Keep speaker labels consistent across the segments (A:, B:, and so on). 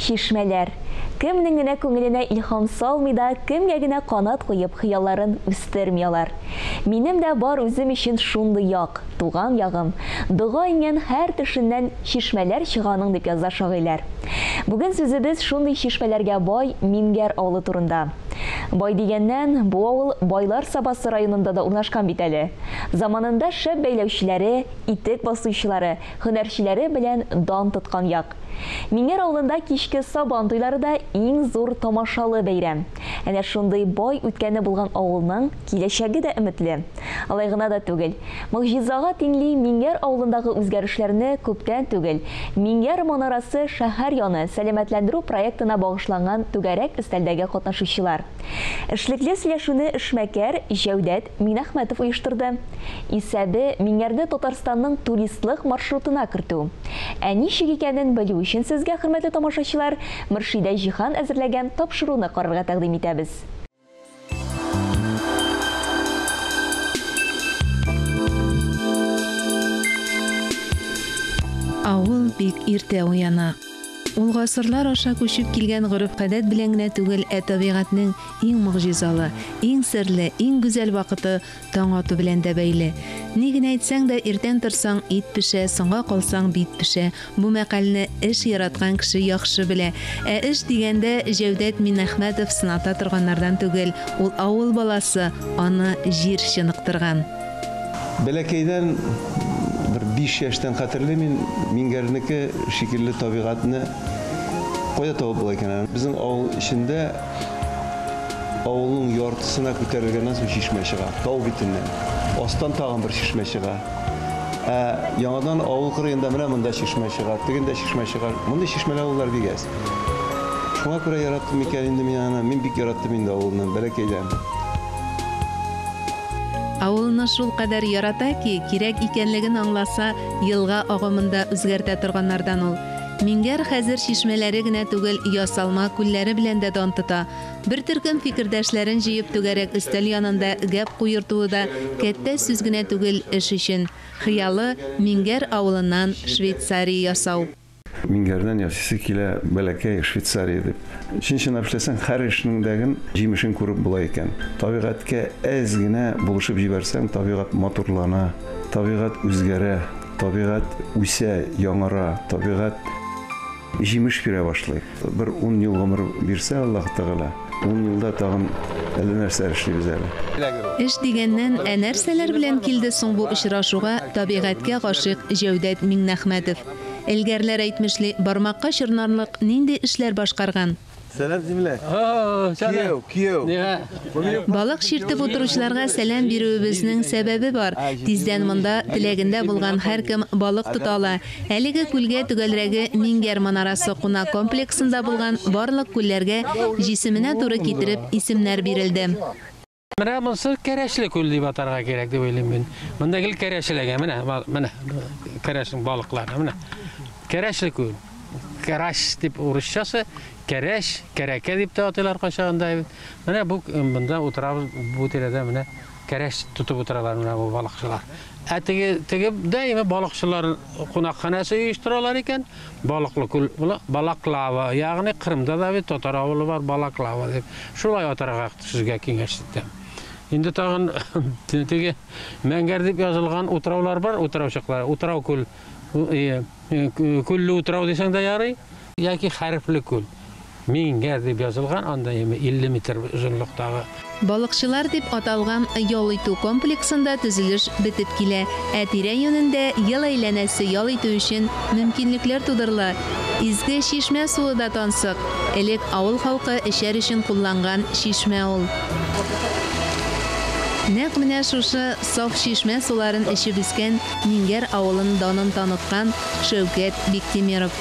A: Шишмәләр. Кемнең генә күңеленә илһам салмый да, кемгә генә канат куеп хыялларын үстермиялар. Минем дә бар үзем өчен шундый як, туган ягым. Дуга иңгән һәр төшеннән шишмәләр чыганың дип яза шагыйлар. Бүген сүзебез шундый шишмәләргә бай Мингәр авылы турында. Бай дигәннән, бу авыл Байлар Сабасы районында да урнашкан бит әле. Заманында шәп бәйләүчеләре, итек басучылары, һөнәрчеләре белән дан тоткан як. Мингәр авылында кичке сабан туйлары да иң зур тамашалы бәйрәм. Әнә шундый бай үткәне булган авылның киләчәге дә өметле. Алай гына да түгел. Могҗизага тиңли Мингәр авылындагы үзгәрешләрне күптән түгел. Мингәр манарасы шәһәр яны сәламәтләндерү проектына багышланган түгәрәк өстәлдәге катнашучылар. Эшлекле сөйләшүне эшмәкәр Җәүдәт Минәхмәтов оештырды. Исәбе Мингәрне Татарстанның туристлык маршрутына кертү. Ә ничек икәнен белү өчен сезгә, хөрмәтле тамашачылар, Мөршидә Җиһан әзерләгән тапшыруны карарга тәкъдим итәбез.
B: Авыл бик иртә уяна. Ул гасырлар аша күчеп килгән гореф-гадәт белән генә түгел, табигатьнең иң могҗизалы, иң серле, иң гүзәл вакыты таң ату белән дә бәйле. Ни генә әйтсәң дә, иртән торсаң ит пешә, соңга калсаң бит пешә. Бу мәкальне эш яраткан кеше яхшы белә. Ә эш дигәндә Җәүдәт Минәхмәтов сыната торганнардан түгел, ул авыл баласы, аны җир чыныктырган.
C: Бәләкәйдән 5 яшьтән хәтерле Мингәрнеке шикелле табигатьне кайда табып була икән. Безнең авыл эчендә авылның яртысына күтәрелгәннән соң шишмә чыга. Тау битеннән. Астан тагын бер шишмә чыга. Яңадан авыл кырыенда менә монда шишмә чыга, тегендә шишмә чыга. Мондый шишмәләр авыллар бик әз. Шуңа күрә яраттым икән инде мин бик яраттым инде авылны бәләкәйдән.
B: Авылны шул кадәр ярата ки, кирәк икәнлеген аңласа, елга агымында үзгәртә торганнардан ул. Мингәр хәзер шишмәләре генә түгел, ясалма күлләре белән дә дан тота. Бер төркем фикердәшләрен җыеп түгәрәк өстәл янында гәп куертуы да кәттә сүз генә түгел эш өчен. Хыялы Мингәр авылыннан Швейцария ясау.
C: Мингәрдән ясыйсы килә бәләкәй Швейцария дип. Чын эшләсәң, һәр эшнеңдәген җимешен күреп була икән. Табигатькә әз генә булышып җибәрсәң, табигат матурлана, табигат үзгәрә, табигат үсә, яңара, табигат җимеш бирә башлый. Бер 10 ел гомер бирсә Аллаһ Тәгалә, 10 елда тагын әллә нәрсә эшлибез әле.
B: Эш дигәннән нәрсәләр белән килде соң бу очрашуга табигатькә гашыйк Җәүдәт Минәхмәтов. Элгәрләр әйтмешли, бармакка чорнарлык нинди эшләр башкарган?
C: Сәлам димле. Кияү.
B: Балык ширтеп утыручыларга сәлам бирүебезнең сәбәбе бар. Тиздән монда теләгендә булган һәркем балык тота ала. Әлеге күлгә төгәлрәге Мингәр манарасы кунак комплексында булган барлык күлләргә җисеменә туры китереп исемнәр бирелде.
D: Менә монсы кәрәшле күл дип атарга кирәк дип уйлыйм мин. Монда гел кәрәшләгән, менә кәрәшнең балыклары, менә. Кәрәшле күл. Кәрәш дип урысчасы, кәрәш, кәрәкә дип тә атыйлар кашагында. Менә бу монда утырабыз, бу тирәдә менә кәрәш тутып утыралар менә бу балыкчылар. Теге даими балыкчылар кунакханасы оештыралар икән. Балыклы күл, Балаклава, ягъни Кырымда да бит татар авылы бар, Балаклава дип. Шулай атарга сезгә киңәш итәм. Инде тагын теге Мәңгәр дип язылган утраулар бар, утраучыклар, утрау күл. Күлле утрау дисәң дә ярый, яки хәрефле күл. Мингәр дип язылган, анда 50 метр озынлыктагы.
B: Балыкчылар дип аталган ял итү комплексында төзелеш бетеп килә. Ә тирә-юнендә ел әйләнәсе ял итү өчен мөмкинлекләр тудырыла. Изге шишмә суы да тансык. Элек авыл халкы эшәр өчен кулланган шишмә ул. Нәкъ менә шушы саф шишмә суларын эчеп үскән Мингәр авылын данын таныткан Шәүкәт Биктимиров.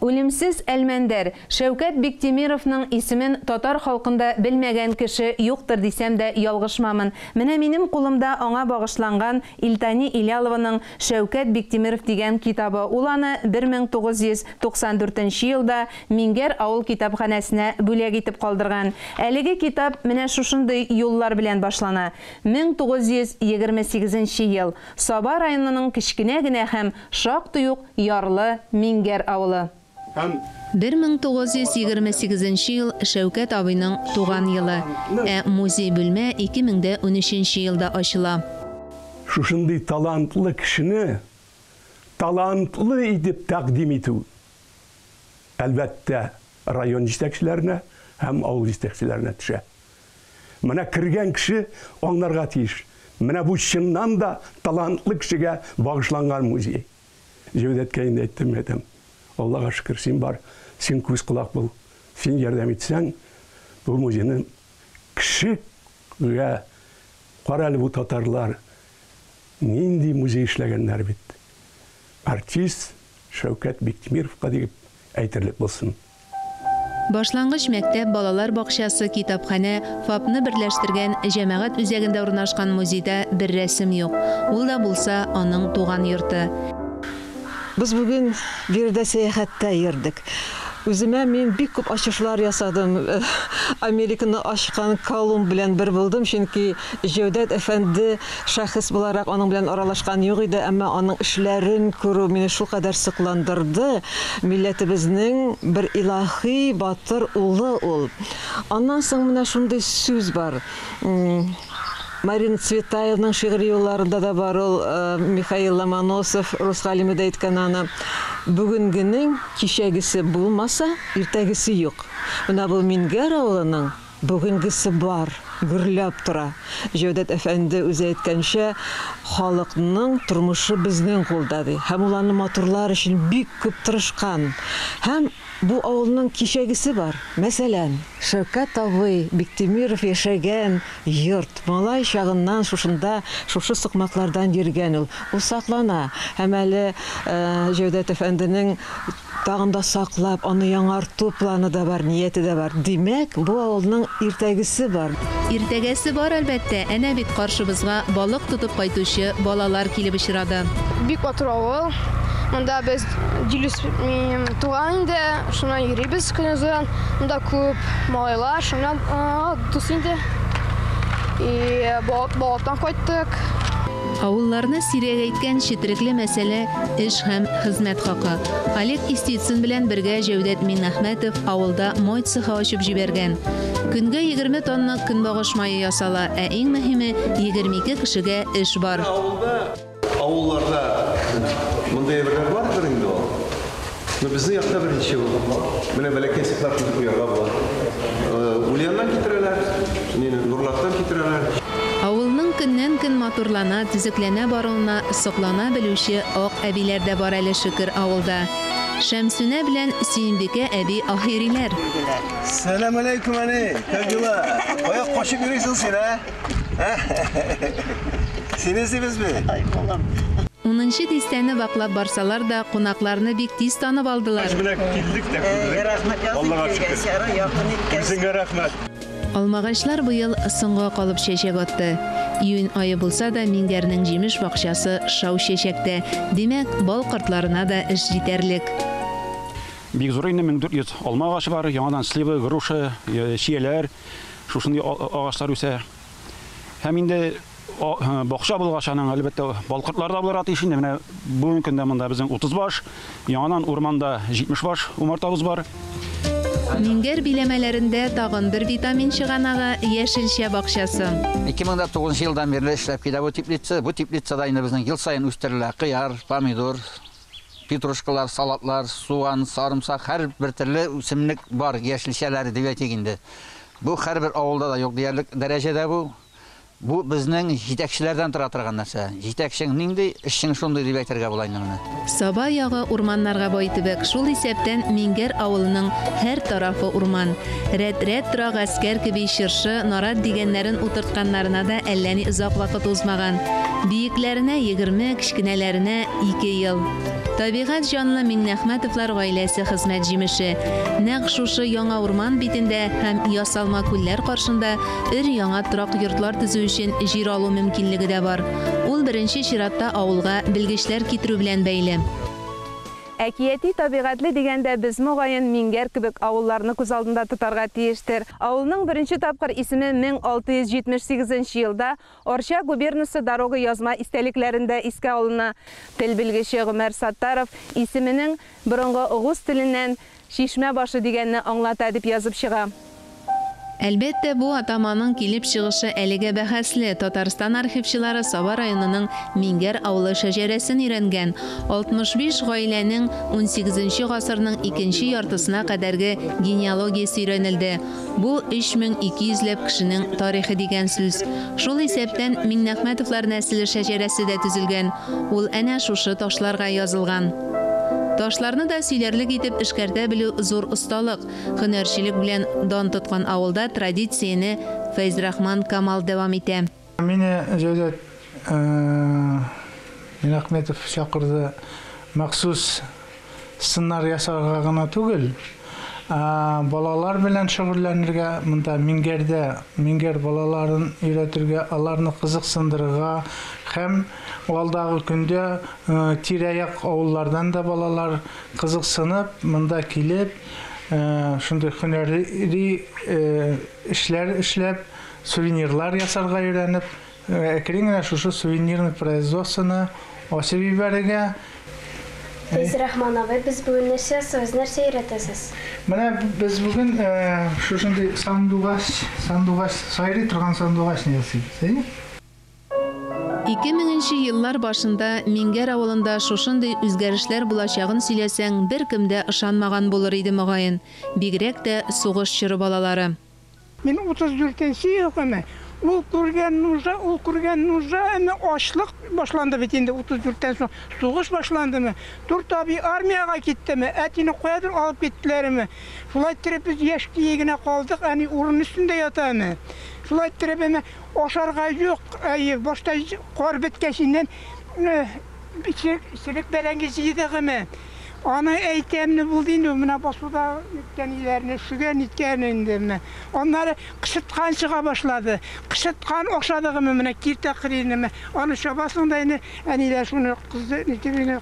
B: Үлемсез Әлмәндәр. Шәүкәт Биктимировның исемен татар халкында белмәгән кеше юктыр дисәм дә ялгышмамын. Менә минем кулымда аңа багышланган Илтани Илялованың Шәүкәт Биктимиров дигән китабы. Ул аны 1994 елда Мингәр авыл китапханәсенә бүләк итеп калдырган. Әлеге китап менә шушындый юллар белән башлана. 1928 ел. Саба районының кечкенә генә һәм шактый ук ярлы Мингәр авылы.
E: Һәм
B: 1928 ел Шәүкәт абыйның туган елы. Музей бүлмә 2013 елда ачыла.
E: Шушындай талантлы кешене талантлы итеп тәкъдим итү. Әлбәттә, район җитәкчеләренә һәм авыл җитәкчеләренә төшә. Менә кергән кеше аңларга тиеш. Менә бу чыннан да талантлы кешегә багышланган музей. Җәүдәткә инде әйттем идем. Аллаһка шөкер, син бар, син күз кулак бул. Син ярдәм итсәң, бу музейны кешегә каралы бу татарлар нинди музей эшләгәннәр бит. Артист Шәүкәт Биктимировка дип әйтерлек булсын.
B: Башлангыч мәктәп, балалар бакчасы, китапханә, ФАПны берләштергән җәмәгать үзәгендә урнашкан музейда бер рәсем юк. Ул да булса аның туган йорты.
F: Biz bugün bir de seyahatte yirdik. Үземә мин бик күп ачышлар ясадым. Американы ашкан Колумб белән бер булдым, чөнки Җәүдәт әфәнде шәхес буларак аның белән аралашкан юк иде, әмма аның эшләрен күрү мине шулкадәр сыкландырды. Милләтебезнең бер илаһи батыр улы ул. Аннан соң менә шундый сүз бар. Марина Цветаевның шигъри юлларында да бар ул, Михаил Ломоносов рус галиме дә әйткән аны. Бүгенгенең кичәгесе булмаса, иртәгесе юк. Менә бу Мингәр авылының бүгенгесе бар, гөрләп тора. Җәүдәт әфәнде үзе әйткәнчә, халыкның тормышы безнең кулда ди. Һәм уларны матурлар өчен бик күп тырышкан. Һәм бу авылның кичәгесе бар. Мәсәлән, Шәүкәт абый Биктимиров яшәгән йорт. Малай чагыннан шушында, шушы сыкмаклардан йөргән ул. Ул саклана. Һәм әле Җәүдәт әфәнденең тагын да саклап, аны яңарту планы да бар, нияте дә бар. Димәк, бу авылның иртәгесе бар.
B: Иртәгәсе бар әлбәттә. Әнә бит каршыбызга балык тотып кайтучы балалар килеп очрады.
G: Бик матур авыл. Монда без Дилүс туган инде, шуна йөрибез көнөзен. Монда күп малайлар, шуна дус инде. Балыктан кайттык.
B: Авылларны сирәк әйткән четерекле мәсьәлә эш һәм хезмәт хакы. Олег Истицин белән бергә Җәүдәт Миннәхмәтов авылда май цехы ачып җибәргән. Көнгә 20 тонна көнбагыш мае ясала, иң мөһиме 22 кешегә эш бар.
C: Авылларда мындай әйберләр бардыр инде ул. Безнең якта беренче ул. Менә бәләкәй цехлар китеп куярга була. Ульяннан китерәләр, Нурлаттан китерәләр.
B: Авылның көннән-көн матурлана, төзекләнә баруына соклана белүче ак әбиләр дә бар әле шөкер авылда. Шәмсүнә белән Сөембикә әби ахириләр.
H: Сәлам алейкум әни. Кәҗүла. Кая кашып йөрисең син, Син эзлибезме?
B: 10-нчы дистәне ваклап барсалар да кунакларны бик тиз танып алдылар.
H: Үзеңгә рәхмәт.
B: Алмагачлар быел соңга калып чәчәк атты. Июнь айы булса да Мингәрнең җимеш бакчасы шау чәчәктә. Димәк, бал кортларына да эш җитәрлек.
I: Бик зур инде 1400 алма агачы бар, яңадан сливы, груша, чияләр, шушындай агачлар үсә. Һәм инде бакча булгачаның әлбәттә балкортлар да булырга тиеш инде. Менә бүгенге көндә монда безнең 30 баш, яңадан урманда 70 баш умартабыз бар.
B: Мингәр биләмәләрендә тагын бер витамин чыганагы яшелчә бакчасы.
J: 2009 елдан бeri эшләп килә бу теплица. Бу теплицада инде безнең ел сайын үстерелә кыяр, помидор, петрушкалар, салатлар, суган, сарымсак, һәр бер төрле үсемлек бар, яшелчәләре дип әйтик инде. Бу һәрбер авылда да юк диярлек дәрәҗәдә бу. Бу безнең җитәкчеләрдән тора торган нәрсә. Җитәкчең нинди, эшчең шундый дип әйтергә була инде моны.
B: Саба ягы урманнарга бай төбәк. Шул исәптән Мингәр авылының һәр тарафы урман. Рәт-рәт тора гаскәр кеби чыршы, нарат дигәннәрен утыртканнарына да әллә ни озак вакыт узмаган. Биекләренә 20, кичкенәләренә 2 ел. Табигать җанлы Миннәхмәтовлар гаиләсе хезмәт җимеше. Нәкъ шушы яңа урман битендә һәм ясалма күлләр каршында өр-яңа торак йортлар төзү өчен җир алу мөмкинлеге дә бар. Ул беренче чиратта авылга белгечләр китерү белән бәйле.
K: Әкияти табигатлы дигәндә без мөгаен Мингәр кебек авылларны күз алдында тотарга тиештер. Авылның беренче тапкыр исеме 1678 елда Орча губернасы дорога язма истәлекләрендә искә алына. Тел белгече Гомәр Саттаров исеменең борынгы угыз теленнән Шишмә башы дигәнне аңлата дип язып чыга.
B: Әлбәттә, бу атаманың килеп чыгышы әлегә бәхәсле. Татарстан архивчылары Саба районының Мингәр авылы шәҗәрәсен өйрәнгән. 65 гаиләнең 18 гасырның 2нче яртысына кадәрге генеалогиясе өйрәнелде. Бу 3200 кешенең тарихы дигән сүз. Шул исәптән Миңнәхмәтовлар нәселе шәҗәрәсе дә төзелгән. Ул әнә шушы ташларга язылган. Ташларны да сөйләрлек итеп эшкәртә белү зур осталык. Һөнәрчелек белән дан тоткан авылда традицияне Фәйзрахман Камал дәвам итә.
L: Мине Җәүдәт Миңнәхмәтов чакырды махсус сценар ясарга гына түгел, балалар белән шөгыльләнергә, монда Мингәрдә Мингәр балаларын өйрәтергә, аларны кызыксындырырга һәм алдагы көндә тирә-як авыллардан да балалар кызыксынып, монда килеп, шундый һөнәри эшләр эшләп, сувенирлар ясарга өйрәнеп, әкрен генә шушы сувенирный производствоны ачып ибәрергә.
M: Фәйзрахман абый, без бүген нәрсә ясыйбыз, нәрсә өйрәтәсез?
L: Менә без бүген шушындый сандугач сайрый торган сандугачны ясыйбыз.
B: 2000 еллар башында Мингәр авылында шушындый үзгәрешләр булачагын сөйләсәң, беркем дә ышанмаган булыр иде мөгаен. Бигрәк тә сугыш чоры балалары.
N: Мин 34нче елгымы, ул күргән нужа, әмма ачлык башланды бит инде 34тән соң. Сугыш башландымы? Дүрт абый армияга киттеме? Әтине куядыр алып киттеләрме? Шулай итеп без яшь киегенә калдык, әни урын үстендә ятамы? Шулай итеп ашарга юк, башта кар беткәченнән сирек бәрәңге җыйдыгымы? Аны әйтәмне булды инде, менә басуда иткән иләрне шүгән иткән инде. Аннары кысыткан чыга башлады. Кысыткан ошадыгымы менә киртә кырыйнымы? Аны шабасың да инде, әниләр шуны кызды нитебене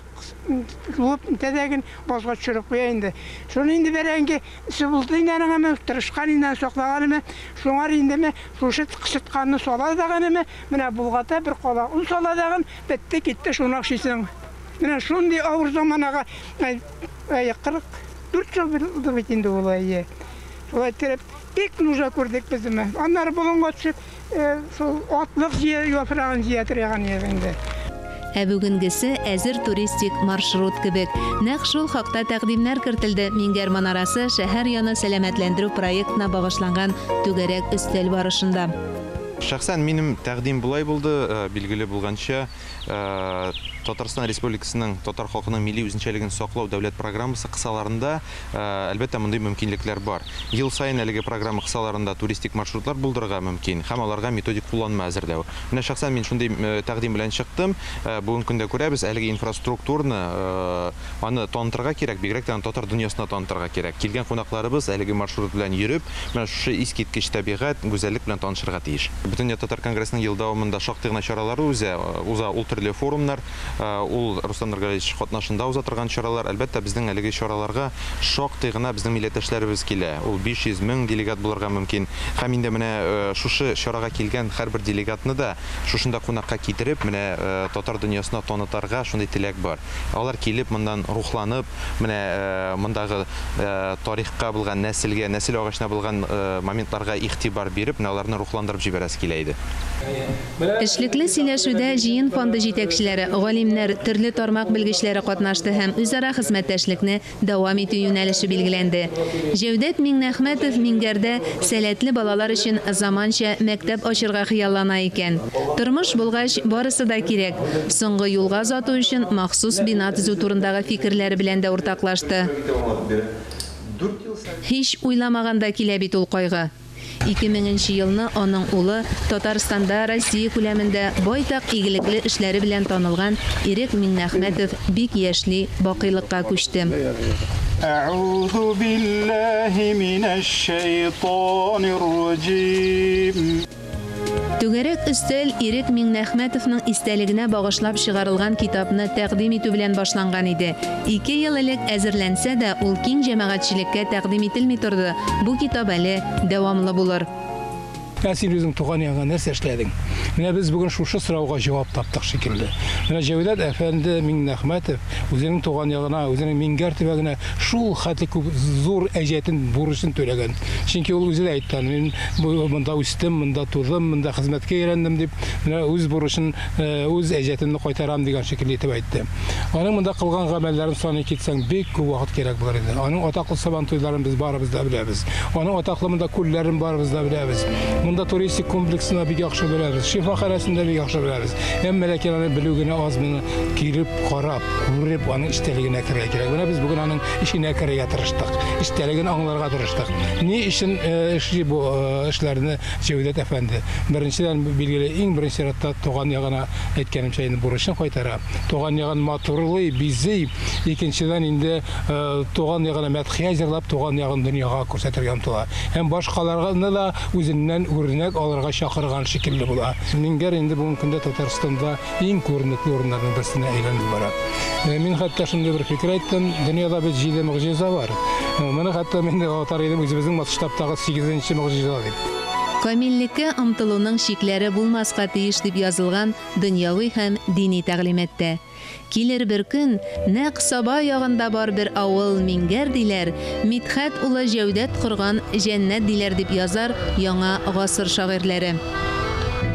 N: жуып тәдәген базга төшереп куя инде. Шуны инде бәрәңге булды инде аңа тырышкан инде саклаганымы? Шуңар инде шушы кысытканны сала дагынымы? Менә булгата бер кала ун сала дагын бетте китте шуны акшыйсың. Менә шундый авыр заманага 44 жыл булды бит инде ул әйе. Шулай итеп бик нужа күрдек без. Аннары болонга төшеп, шул атлык җир яфрагын җыятырган ягында.
B: Ә бүгенгесе әзер туристик маршрут кебек. Нәкъ шул хакта тәкъдимнәр кертелде. Мингәр манарасы шәһәр яны сәламәтләндерү проектына багышланган түгәрәк өстәл барышында.
O: Шәхсән минем тәкъдим булай булды, билгеле булганча, Татарстан Республикасының татар халкының милли үзенчәлеген саклау дәүләт программасы кысаларында әлбәттә мондый мөмкинлекләр бар. Ел сайын әлеге программа кысаларында туристик маршрутлар булдырырга мөмкин һәм аларга методик кулланма әзерләү. Менә шәхсән мин шундый тәкъдим белән чыктым. Бүген көндә күрәбез, әлеге инфраструктураны аны танытырга кирәк, бигрәк тә татар дөньясына танытырга кирәк. Килгән кунакларыбыз әлеге маршрут белән йөреп, менә шушы искиткеч табигать, гүзәллек белән танышырга тиеш. Бөтен татар конгрессының ел дәвамында шактый гына чаралары уза, ул төрле форумнар, ул Руслан Нургалиевич катнашында уза торган чаралар. Әлбәттә безнең әлеге чараларга шактый гына безнең милләттәшләребез килә. Ул 500 мең делегат булырга мөмкин. Һәм инде менә шушы чарага килгән һәрбер делегатны да шушында кунакка китереп, менә татар дөньясына танытарга шундый теләк бар. Алар килеп мондан рухланып, менә мондагы тарихка булган нәселгә, нәсел агачына булган моментларга игътибар биреп, менә аларны рухландырып җибәрәсе килә иде.
B: Эшлекле сөйләшүдә җыен фонды җитәкчеләре, галимнәр, төрле тармак белгечләре катнашты һәм үзара хезмәттәшлекне дәвам итү юнәлеше билгеләнде. Җәүдәт Миңнәхмәтов Мингәрдә сәләтле балалар өчен заманча мәктәп ачырга хыяллана икән. Тормыш булгач, барысы да кирәк. Соңгы юлга озату өчен махсус бина төзү турындагы фикерләре белән дә уртаклашты. Һич уйламаганда килә бит ул кайгы. 2000 елны аның улы Татарстанда Россия күләмендә байтак игелекле эшләре белән танылган Ирек Миңнәхмәтов бик яшьли бакыйлыкка күчте.
P: Аузу биллаһи минәш шәйтанир раҗим.
B: Түгәрәк өстәл Ирек Миңнәхмәтовның истәлегенә багышлап чыгарылган китапны тәкъдим итү белән башланган иде. 2 ел элек әзерләнсә дә, ул киң җәмәгатьчелеккә тәкъдим ителми торды. Бу китап әле дәвамлы булыр.
L: Син үзең туган ягыңа нәрсә эшләдең? Менә без бүген шушы сорауга җавап таптык шикелле. Менә Җәүдәт әфәнде Миңнәхмәтов үзенең туган ягына, үзенең Мингәр төбәгенә шул хәтле күп зур әҗәтен, бурычын түләгән. Чөнки ул үзе дә әйткән, мин монда үстем, монда тудым, монда хезмәткә өйрәндем дип, менә үз бурычын, үз әҗәтемне кайтарам дигән шикелле итеп әйтте. Аның монда кылган гамәлләрен саный китсәң, бик күп вакыт кирәк булыр иде. Аның атаклы сабан туйларын без барыбыз да беләбез. Аның атаклы монда күлләрен барыбыз да беләбез. Монда туристик комплексына бик яхшы беләбез. Шифаханәсендә бик яхшы беләбез. Әмма ләкин аны белү генә аз, моны килеп, карап, күреп, аның эчтәлегенә керергә кирәк. Менә без бүген аның ишенә керергә тырыштык. Эчтәлеген аңларга тырыштык. Ни өчен эшли бу эшләрне Җәүдәт әфәнде? Беренчедән билгеле, иң беренче ратта туган ягына әйткәнемчә инде бурычын кайтара. Туган ягын матурлый, бизей. Икенчедән инде туган ягына мәдхия җырлап, туган ягын дөньяга күрсәтергә омтыла. Һәм башкаларны да үзеннән үрнәк алырга чакырган шикелле була. Мингәр инде бүген көндә Татарстанда иң күренекле урыннарның берсенә әйләнеп бара. Мин хәтта шундый бер фикер әйттем, дөньяда бит 7 мөгъҗиза бар. Моны хәтта мин атар идем үзебезнең масштабтагы 8нче мөгъҗиза дип.
B: Камиллеккә омтылуның шикләре булмаска тиеш дип язылган дөньяви һәм дини тәгълиматтә. Килер бер көн, нәкъ Саба ягында бар бер авыл Мингәр диләр, Мидхәт улы Җәүдәт корган җәннәт диләр дип язар яңа гасыр шагыйрьләре.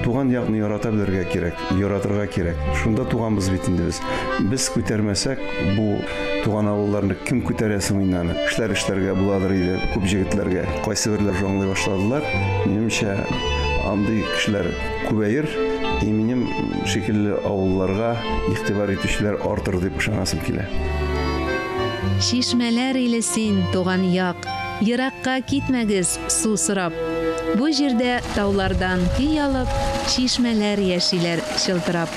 C: Туган ягны ярата белергә кирәк, яратырга кирәк. Шунда туганбыз бит инде без. Без күтәрмәсәк, бу туган авылларны кем күтәрәсең инде? Эшләргә буладыр иде күп җегетләргә. Кайсы берләр җанлый башладылар. Минемчә, андый кешеләр күбәер. Минем шикелле авылларга игътибар итүчеләр артыр дип ышанасым килә.
B: Шишмәләр илесин туган як, еракка китмәгез су сорап. Бу җирдә таулардан көй алып, шишмәләр яшиләр чылтырап.